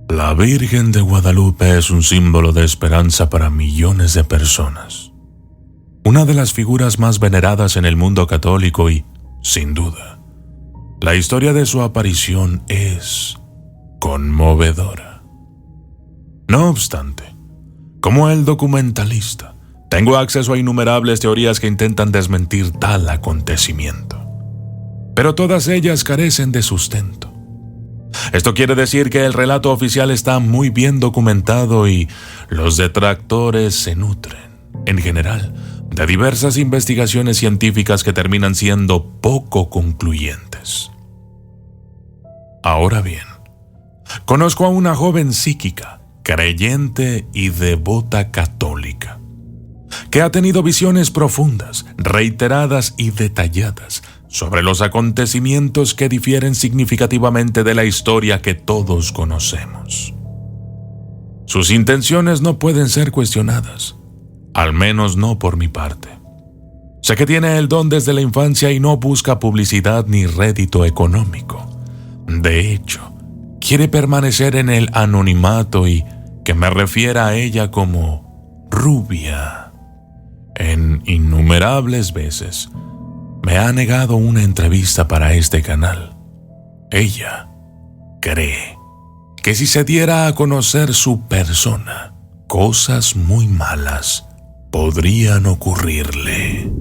La Virgen de Guadalupe es un símbolo de esperanza para millones de personas. Una de las figuras más veneradas en el mundo católico y, sin duda, la historia de su aparición es conmovedora. No obstante, como el documentalista, tengo acceso a innumerables teorías que intentan desmentir tal acontecimiento, pero todas ellas carecen de sustento. Esto quiere decir que el relato oficial está muy bien documentado y los detractores se nutren, en general, de diversas investigaciones científicas que terminan siendo poco concluyentes. Ahora bien, conozco a una joven psíquica, creyente y devota católica, que ha tenido visiones profundas, reiteradas y detalladas sobre los acontecimientos que difieren significativamente de la historia que todos conocemos. Sus intenciones no pueden ser cuestionadas, al menos no por mi parte. Sé que tiene el don desde la infancia y no busca publicidad ni rédito económico. De hecho, quiere permanecer en el anonimato y que me refiera a ella como Rubia. En innumerables veces me ha negado una entrevista para este canal. Ella cree que si se diera a conocer su persona, cosas muy malas podrían ocurrirle.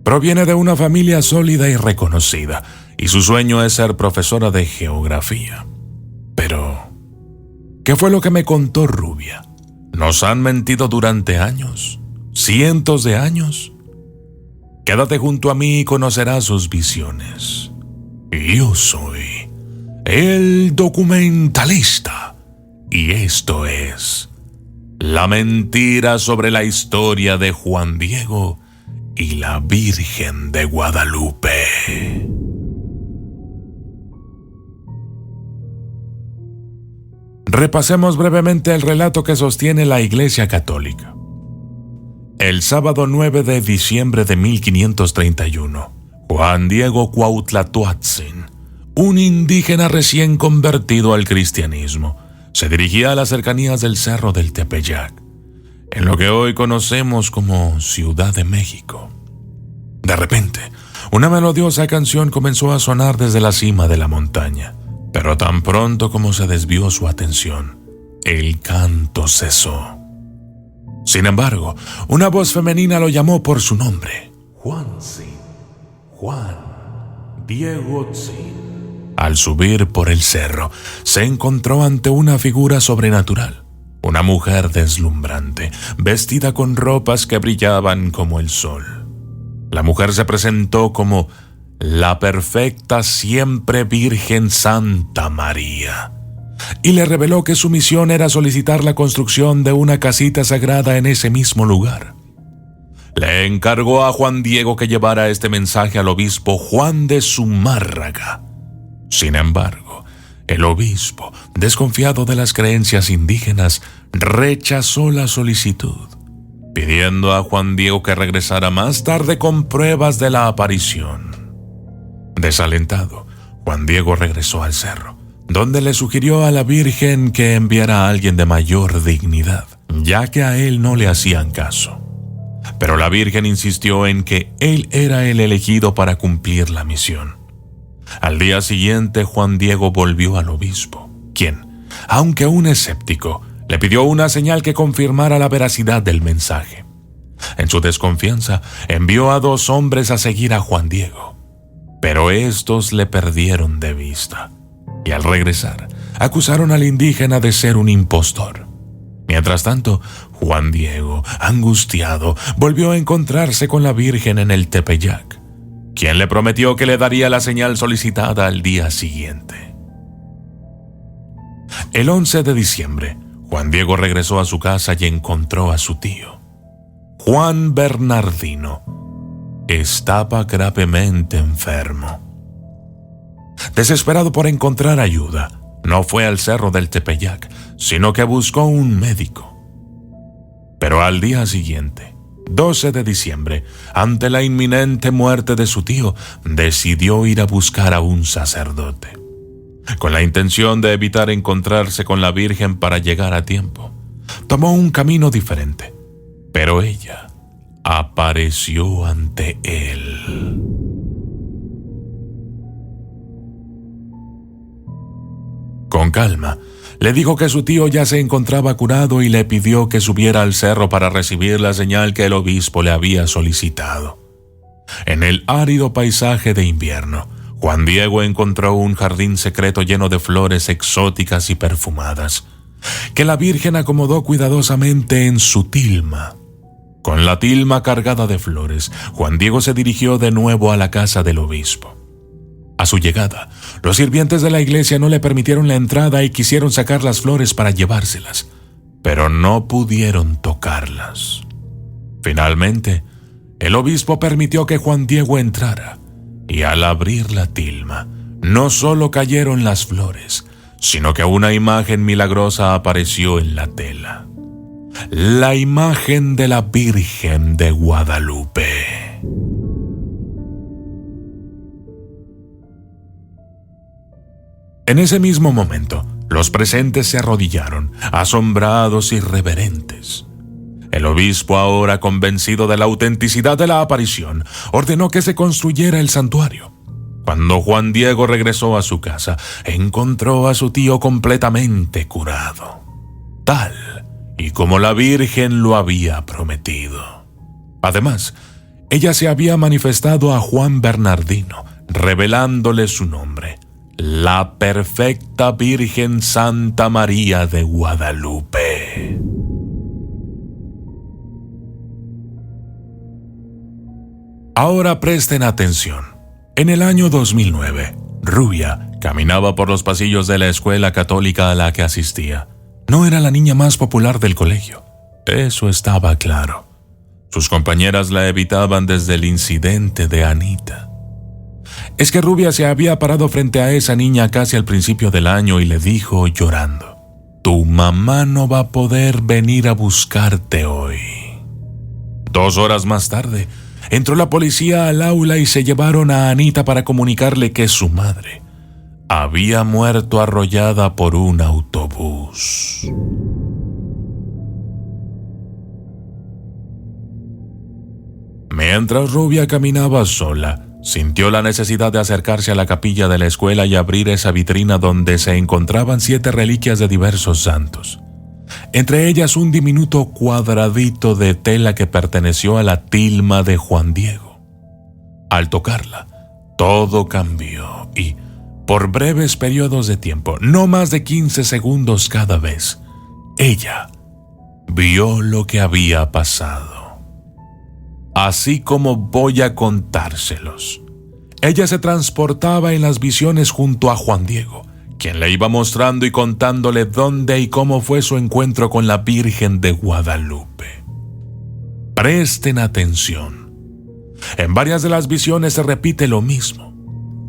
Proviene de una familia sólida y reconocida, y su sueño es ser profesora de geografía. Pero, ¿qué fue lo que me contó Rubia? ¿Nos han mentido durante años? ¿Cientos de años? Quédate junto a mí y conocerás sus visiones. Yo soy el documentalista, y esto es la mentira sobre la historia de Juan Diego y la Virgen de Guadalupe. Repasemos brevemente el relato que sostiene la Iglesia Católica. El sábado 9 de diciembre de 1531, Juan Diego Cuauhtlatoatzin, un indígena recién convertido al cristianismo, se dirigía a las cercanías del Cerro del Tepeyac, en lo que hoy conocemos como Ciudad de México. De repente, una melodiosa canción comenzó a sonar desde la cima de la montaña. Pero tan pronto como se desvió su atención, el canto cesó. Sin embargo, una voz femenina lo llamó por su nombre. Juancín, Juan Diego Tzin. Al subir por el cerro, se encontró ante una figura sobrenatural. Una mujer deslumbrante, vestida con ropas que brillaban como el sol. La mujer se presentó como la perfecta siempre Virgen Santa María, y le reveló que su misión era solicitar la construcción de una casita sagrada en ese mismo lugar. Le encargó a Juan Diego que llevara este mensaje al obispo Juan de Zumárraga. Sin embargo, el obispo, desconfiado de las creencias indígenas, rechazó la solicitud, pidiendo a Juan Diego que regresara más tarde con pruebas de la aparición. Desalentado, Juan Diego regresó al cerro, donde le sugirió a la Virgen que enviara a alguien de mayor dignidad, ya que a él no le hacían caso. Pero la Virgen insistió en que él era el elegido para cumplir la misión. Al día siguiente, Juan Diego volvió al obispo, quien, aunque un escéptico, le pidió una señal que confirmara la veracidad del mensaje. En su desconfianza, envió a 2 hombres a seguir a Juan Diego. Pero estos le perdieron de vista, y al regresar, acusaron al indígena de ser un impostor. Mientras tanto, Juan Diego, angustiado, volvió a encontrarse con la Virgen en el Tepeyac, quien le prometió que le daría la señal solicitada al día siguiente. El 11 de diciembre, Juan Diego regresó a su casa y encontró a su tío, Juan Bernardino. Estaba gravemente enfermo. Desesperado por encontrar ayuda, no fue al Cerro del Tepeyac, sino que buscó un médico. Pero al día siguiente, 12 de diciembre, ante la inminente muerte de su tío, decidió ir a buscar a un sacerdote, con la intención de evitar encontrarse con la Virgen para llegar a tiempo. Tomó un camino diferente, pero ella apareció ante él. Con calma, le dijo que su tío ya se encontraba curado y le pidió que subiera al cerro para recibir la señal que el obispo le había solicitado. En el árido paisaje de invierno, Juan Diego encontró un jardín secreto lleno de flores exóticas y perfumadas, que la Virgen acomodó cuidadosamente en su tilma. Con la tilma cargada de flores, Juan Diego se dirigió de nuevo a la casa del obispo. A su llegada, los sirvientes de la iglesia no le permitieron la entrada y quisieron sacar las flores para llevárselas, pero no pudieron tocarlas. Finalmente, el obispo permitió que Juan Diego entrara, y al abrir la tilma, no solo cayeron las flores, sino que una imagen milagrosa apareció en la tela. La imagen de la Virgen de Guadalupe. En ese mismo momento, los presentes se arrodillaron, asombrados y reverentes. El obispo, ahora convencido de la autenticidad de la aparición, ordenó que se construyera el santuario. Cuando Juan Diego regresó a su casa, encontró a su tío completamente curado, tal y como la Virgen lo había prometido. Además, ella se había manifestado a Juan Bernardino, revelándole su nombre: la perfecta Virgen Santa María de Guadalupe. Ahora presten atención. En el año 2009, Rubia caminaba por los pasillos de la escuela católica a la que asistía. No era la niña más popular del colegio, eso estaba claro. Sus compañeras la evitaban desde el incidente de Anita. Es que Rubia se había parado frente a esa niña casi al principio del año y le dijo llorando: «Tu mamá no va a poder venir a buscarte hoy». 2 horas más tarde, entró la policía al aula y se llevaron a Anita para comunicarle que su madre había muerto arrollada por un autobús. Mientras Rubia caminaba sola, sintió la necesidad de acercarse a la capilla de la escuela y abrir esa vitrina donde se encontraban 7 reliquias de diversos santos. Entre ellas un diminuto cuadradito de tela que perteneció a la tilma de Juan Diego. Al tocarla, todo cambió y, por breves periodos de tiempo, no más de 15 segundos cada vez, ella vio lo que había pasado. Así como voy a contárselos. Ella se transportaba en las visiones junto a Juan Diego, quien le iba mostrando y contándole dónde y cómo fue su encuentro con la Virgen de Guadalupe. Presten atención. En varias de las visiones se repite lo mismo.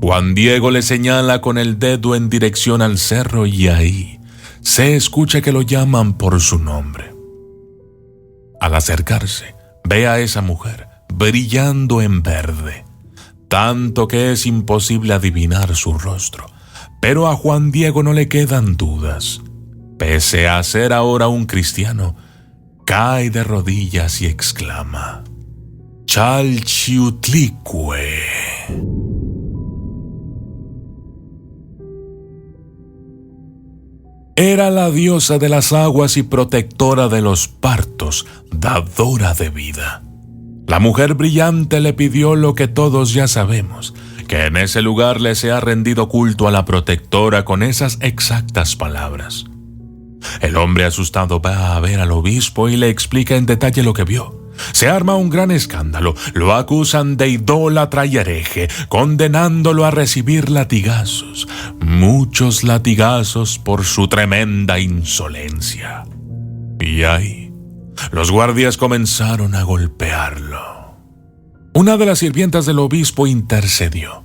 Juan Diego le señala con el dedo en dirección al cerro y ahí se escucha que lo llaman por su nombre. Al acercarse, ve a esa mujer brillando en verde, tanto que es imposible adivinar su rostro. Pero a Juan Diego no le quedan dudas. Pese a ser ahora un cristiano, cae de rodillas y exclama: «Chalchiutlicue». Era la diosa de las aguas y protectora de los partos, dadora de vida. La mujer brillante le pidió lo que todos ya sabemos, que en ese lugar le sea rendido culto a la protectora con esas exactas palabras. El hombre asustado va a ver al obispo y le explica en detalle lo que vio. Se arma un gran escándalo, lo acusan de idólatra y hereje, condenándolo a recibir latigazos, muchos latigazos por su tremenda insolencia. Y ahí, los guardias comenzaron a golpearlo. Una de las sirvientas del obispo intercedió.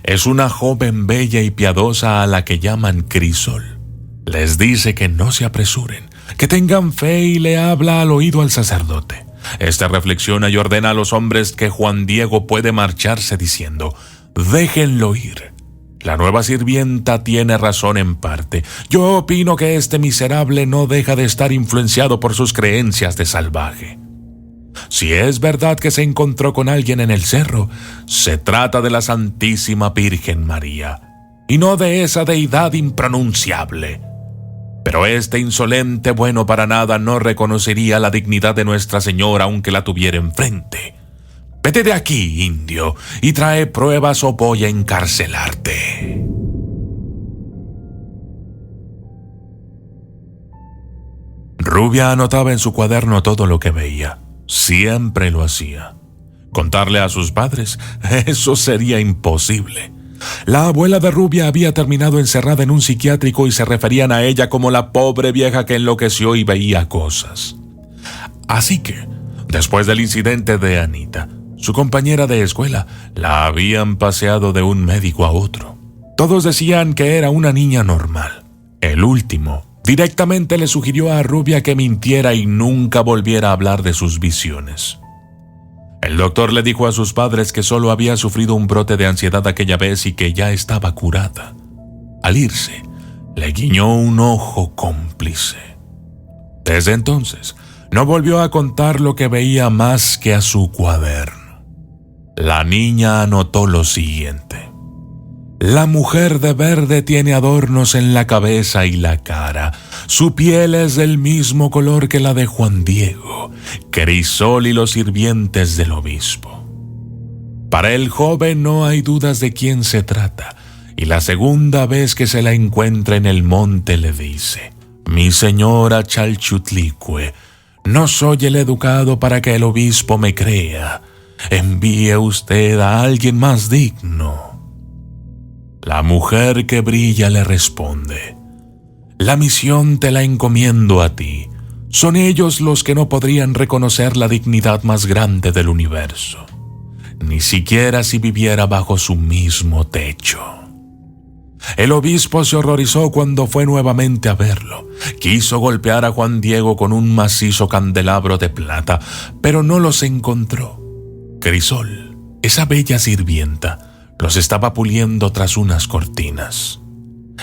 Es una joven bella y piadosa a la que llaman Crisol. Les dice que no se apresuren, que tengan fe y le habla al oído al sacerdote. Este reflexiona y ordena a los hombres que Juan Diego puede marcharse diciendo: déjenlo ir. La nueva sirvienta tiene razón en parte. Yo opino que este miserable no deja de estar influenciado por sus creencias de salvaje. Si es verdad que se encontró con alguien en el cerro, se trata de la Santísima Virgen María, y no de esa deidad impronunciable. Pero este insolente bueno para nada no reconocería la dignidad de Nuestra Señora aunque la tuviera enfrente. Vete de aquí, indio, y trae pruebas o voy a encarcelarte. Rubia anotaba en su cuaderno todo lo que veía. Siempre lo hacía. Contarle a sus padres, eso sería imposible. La abuela de Rubia había terminado encerrada en un psiquiátrico y se referían a ella como la pobre vieja que enloqueció y veía cosas. Así que, después del incidente de Anita, su compañera de escuela la habían paseado de un médico a otro. Todos decían que era una niña normal. El último directamente le sugirió a Rubia que mintiera y nunca volviera a hablar de sus visiones. El doctor le dijo a sus padres que solo había sufrido un brote de ansiedad aquella vez y que ya estaba curada. Al irse, le guiñó un ojo cómplice. Desde entonces, no volvió a contar lo que veía más que a su cuaderno. La niña anotó lo siguiente: la mujer de verde tiene adornos en la cabeza y la cara. Su piel es del mismo color que la de Juan Diego, Crisol y los sirvientes del obispo. Para el joven no hay dudas de quién se trata, y la segunda vez que se la encuentra en el monte le dice: mi señora Chalchutlicue, no soy el educado para que el obispo me crea. Envíe usted a alguien más digno. La mujer que brilla le responde: la misión te la encomiendo a ti. Son ellos los que no podrían reconocer la dignidad más grande del universo, ni siquiera si viviera bajo su mismo techo. El obispo se horrorizó cuando fue nuevamente a verlo. Quiso golpear a Juan Diego con un macizo candelabro de plata, pero no los encontró. Crisol, esa bella sirvienta, los estaba puliendo tras unas cortinas.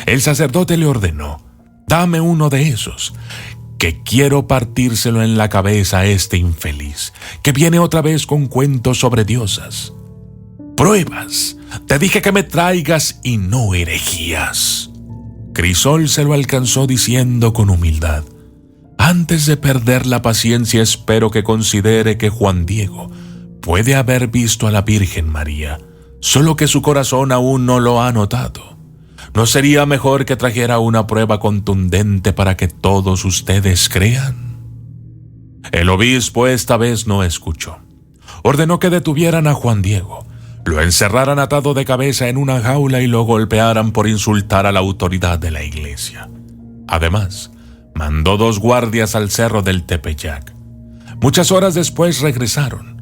El sacerdote le ordenó: dame uno de esos, que quiero partírselo en la cabeza a este infeliz, que viene otra vez con cuentos sobre diosas. Pruebas, te dije que me traigas y no herejías. Crisol se lo alcanzó diciendo con humildad: antes de perder la paciencia espero que considere que Juan Diego puede haber visto a la Virgen María, solo que su corazón aún no lo ha notado. ¿No sería mejor que trajera una prueba contundente para que todos ustedes crean? El obispo esta vez no escuchó. Ordenó que detuvieran a Juan Diego, lo encerraran atado de cabeza en una jaula y lo golpearan por insultar a la autoridad de la iglesia. Además, mandó 2 guardias al cerro del Tepeyac. Muchas horas después regresaron,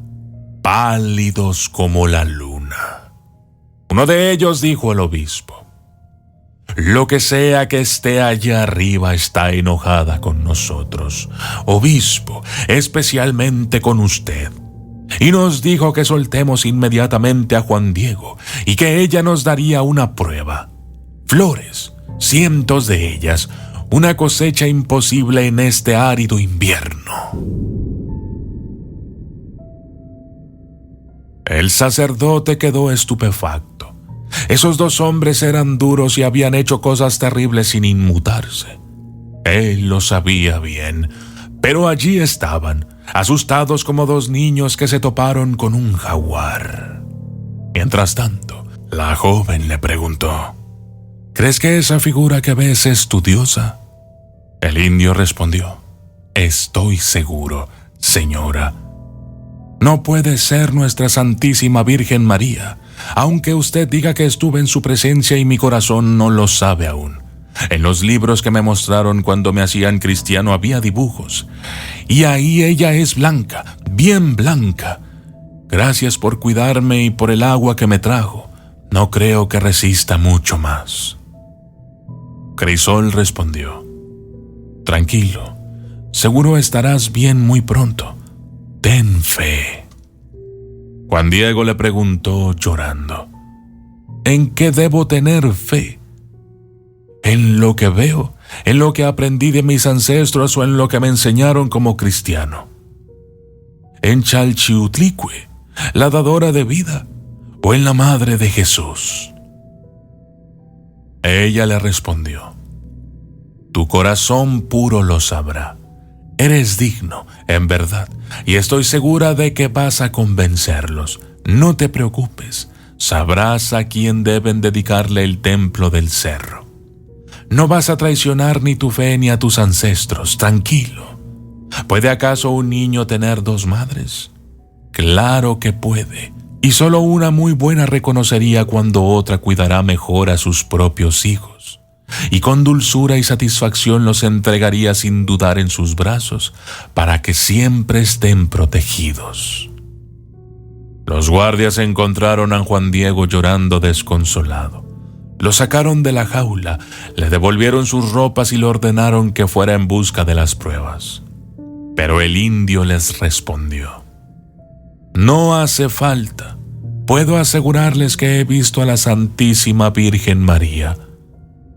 pálidos como la luna. Uno de ellos dijo al obispo: lo que sea que esté allá arriba está enojada con nosotros, obispo, especialmente con usted. Y nos dijo que soltemos inmediatamente a Juan Diego y que ella nos daría una prueba. Flores, cientos de ellas, una cosecha imposible en este árido invierno. El sacerdote quedó estupefacto. Esos 2 hombres eran duros y habían hecho cosas terribles sin inmutarse. Él lo sabía bien, pero allí estaban, asustados como 2 niños que se toparon con un jaguar. Mientras tanto, la joven le preguntó: ¿crees que esa figura que ves es tu diosa? El indio respondió: estoy seguro, señora. No puede ser nuestra Santísima Virgen María, aunque usted diga que estuve en su presencia y mi corazón no lo sabe aún. En los libros que me mostraron cuando me hacían cristiano había dibujos, y ahí ella es blanca, bien blanca. Gracias por cuidarme y por el agua que me trajo. No creo que resista mucho más. Crisol respondió: tranquilo, seguro estarás bien muy pronto. ten fe. Juan Diego le preguntó llorando: ¿en qué debo tener fe? ¿En lo que veo? ¿En lo que aprendí de mis ancestros o en lo que me enseñaron como cristiano? ¿En Chalchiutlicue, la dadora de vida, o en la Madre de Jesús? Ella le respondió: tu corazón puro lo sabrá. Eres digno, en verdad, y estoy segura de que vas a convencerlos. No te preocupes, sabrás a quién deben dedicarle el templo del cerro. No vas a traicionar ni tu fe ni a tus ancestros, tranquilo. ¿Puede acaso un niño tener dos madres? Claro que puede, y solo una muy buena reconocería cuando otra cuidará mejor a sus propios hijos, y con dulzura y satisfacción los entregaría sin dudar en sus brazos, para que siempre estén protegidos. Los guardias encontraron a Juan Diego llorando desconsolado. Lo sacaron de la jaula, le devolvieron sus ropas y le ordenaron que fuera en busca de las pruebas. Pero el indio les respondió: no hace falta. Puedo asegurarles que he visto a la Santísima Virgen María.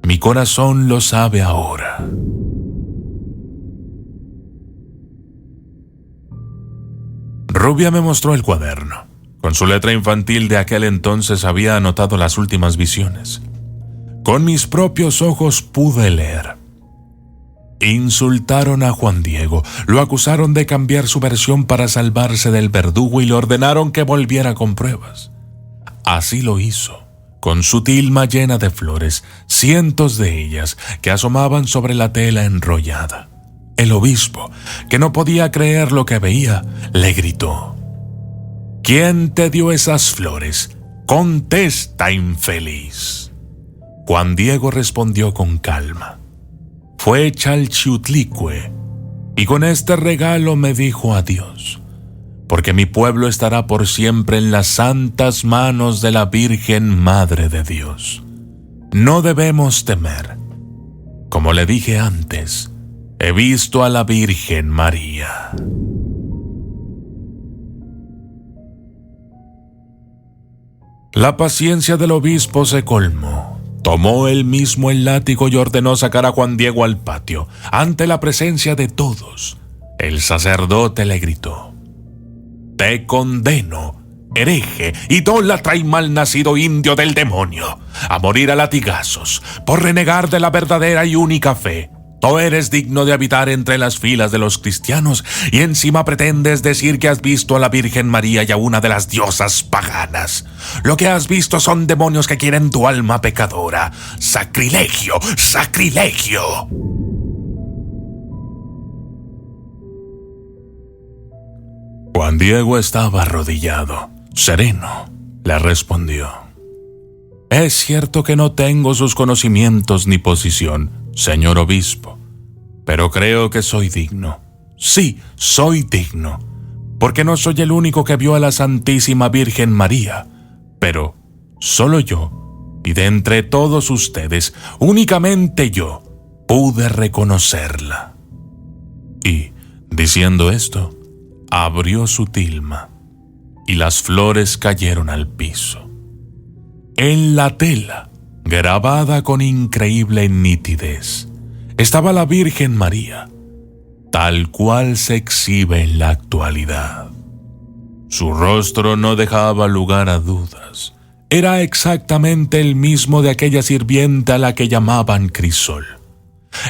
Mi corazón lo sabe ahora. Rubia me mostró el cuaderno. Con su letra infantil de aquel entonces había anotado las últimas visiones. Con mis propios ojos pude leer. Insultaron a Juan Diego, lo acusaron de cambiar su versión para salvarse del verdugo y le ordenaron que volviera con pruebas. Así lo hizo, con su tilma llena de flores, cientos de ellas que asomaban sobre la tela enrollada. El obispo, que no podía creer lo que veía, le gritó: ¿quién te dio esas flores? Contesta, infeliz. Juan Diego respondió con calma: fue Chalchiutlicue, y con este regalo me dijo adiós, porque mi pueblo estará por siempre en las santas manos de la Virgen Madre de Dios. No debemos temer. Como le dije antes, he visto a la Virgen María. La paciencia del obispo se colmó. Tomó él mismo el látigo y ordenó sacar a Juan Diego al patio. Ante la presencia de todos, el sacerdote le gritó: te condeno, hereje, idólatra y malnacido indio del demonio, a morir a latigazos por renegar de la verdadera y única fe. Tú eres digno de habitar entre las filas de los cristianos y encima pretendes decir que has visto a la Virgen María y a una de las diosas paganas. Lo que has visto son demonios que quieren tu alma pecadora. ¡Sacrilegio! ¡Sacrilegio! Juan Diego estaba arrodillado, sereno. Le respondió: es cierto que no tengo sus conocimientos ni posición, señor obispo, pero creo que soy digno. Sí, soy digno, porque no soy el único que vio a la Santísima Virgen María, pero solo yo, y de entre todos ustedes, únicamente yo, pude reconocerla. Y, diciendo esto, abrió su tilma, y las flores cayeron al piso. En la tela, grabada con increíble nitidez, estaba la Virgen María, tal cual se exhibe en la actualidad. Su rostro no dejaba lugar a dudas. Era exactamente el mismo de aquella sirvienta a la que llamaban Crisol.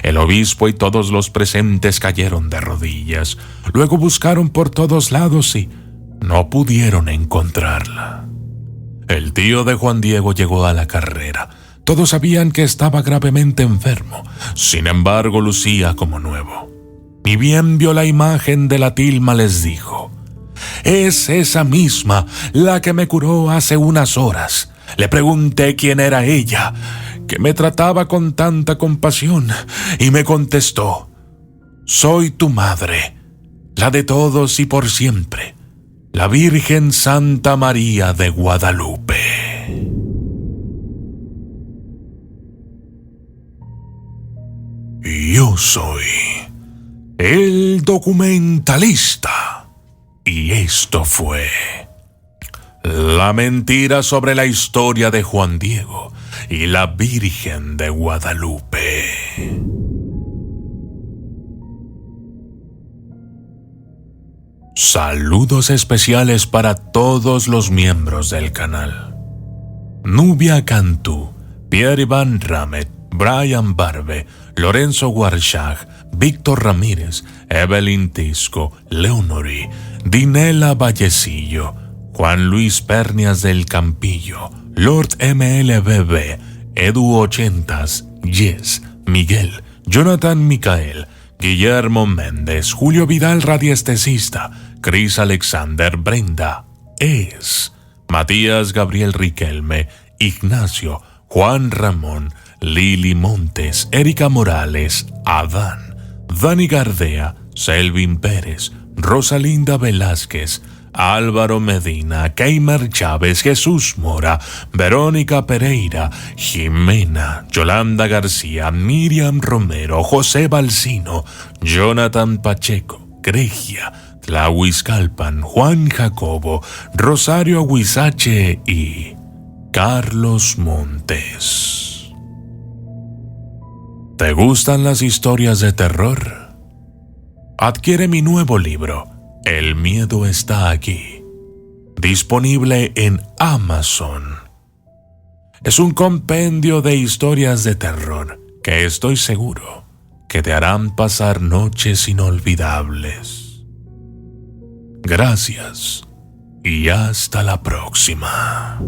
El obispo y todos los presentes cayeron de rodillas. Luego buscaron por todos lados y no pudieron encontrarla. El tío de Juan Diego llegó a la carrera. Todos sabían que estaba gravemente enfermo. Sin embargo, lucía como nuevo. Ni bien vio la imagen de la tilma, les dijo: es esa misma la que me curó hace unas horas. Le pregunté quién era ella, que me trataba con tanta compasión, y me contestó: soy tu madre, la de todos y por siempre, la Virgen Santa María de Guadalupe. Yo soy el documentalista. Y esto fue la mentira sobre la historia de Juan Diego y la Virgen de Guadalupe. Saludos especiales para todos los miembros del canal. Nubia Cantú, Pierre Iván Ramet, Brian Barbe, Lorenzo Guarchag, Víctor Ramírez, Evelyn Tisco, Leonori, Dinela Vallecillo, Juan Luis Pernias del Campillo, Lord MLBB, Edu 80s, Yes, Miguel, Jonathan Micael, Guillermo Méndez, Julio Vidal Radiestesista, Chris Alexander, Brenda, Matías Gabriel Riquelme, Ignacio, Juan Ramón, Lili Montes, Erika Morales, Adán, Dani Gardea, Selvin Pérez, Rosalinda Velázquez, Álvaro Medina, Keimar Chávez, Jesús Mora, Verónica Pereira, Jimena, Yolanda García, Miriam Romero, José Balsino, Jonathan Pacheco, Gregia, Tlawis Calpan, Juan Jacobo, Rosario Huizache y Carlos Montes. ¿Te gustan las historias de terror? Adquiere mi nuevo libro, El miedo está aquí, disponible en Amazon. Es un compendio de historias de terror que estoy seguro que te harán pasar noches inolvidables. Gracias y hasta la próxima.